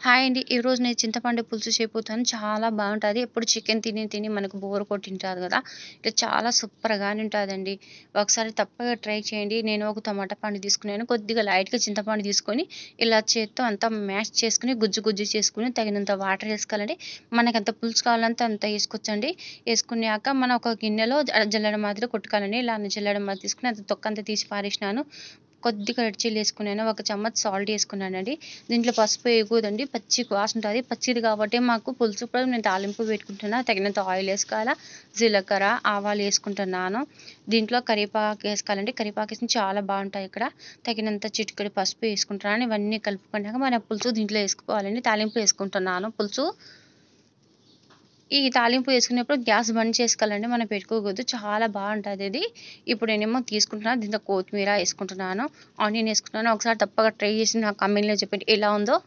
Hi అండి. ఈరోజు నేను చింతపండు పులుసు చేయబోతున్నాను. చాలా బావుంటది. ఎప్పుడు చికెన్ తిని తిని మనకు బోర్ కొట్టింటాది గదా! ఇది చాలా సూపర్‌గానే ఉంటదండి. ఒకసారి తప్పక ట్రై చేయండి. నేను ఒక టమాటా పండు తీసుకున్నాను. కొద్దిగా లైట్‌గా చింతపండు తీసుకొని, ఇలా చేత్తో అంతా మ్యాష్ చేసుకొని, గుజ్జు గుజ్జు చేసుకొని, తగినంత వాటర్ ఏసుకోవాలండి. మనకెంత పులుసు కావాలంటే అంత ఏసుకోవచ్చండి. ఏసుకున్నాక మనం ఒక గిన్నెలో జల్లెడ మాదిరి కొట్టుకోవాలండి. ఇలా జల్లెడ మాదిరి తీసుకొని అంత తొక్కంతా తీసి పారేసినాను. కొద్దిగా రెడ్ చిల్లీ ఏసుకున్నాను. ఒక చెమ్మచ్ సాల్ట్ ఏసుకున్నానండి. దీంట్లో పసుపు ఏయకూడదండి. పచ్చి వాసన ఉంటది. పచ్చిది కాబట్టి మాకు పులుసు కూడా నేను తాలింపు పెట్టుకుంటున్నా. తగినంత ఆయిల్ ఏసుకోవాలా. జీలకర్ర, ఆవాలు ఏసుకుంటున్నాను. దీంట్లో కరివేపాకు ఏసుకోవాలండి. కరివేపాకు ఏస్తే చాలా బావుంటాయి ఇక్కడ. తగినంత చిటికెడు పసుపు ఏసుకుంటున్నాను. ఇవన్నీ కలుపుకున్నాక మన పులుసు దీంట్లో ఏసుకోవాలండి. తాలింపు ఏసుకుంటున్నాను పులుసు. ఈ తాలింపు వేసుకునేప్పుడు గ్యాస్ బంద్ చేసుకోవాలండి. మనం పెట్టుకోకూడదు. చాలా బావుంటదిది. ఇప్పుడు నేనేమో తీసుకుంటున్నాను. దీంట్లో కొత్తిమీర ఏసుకుంటున్నాను. ఆనియన్ ఏసుకుంటున్నాను. ఒకసారి తప్పక ట్రై చేసి నాకు కామెంట్‌లో చెప్పండి ఎలా ఉందో.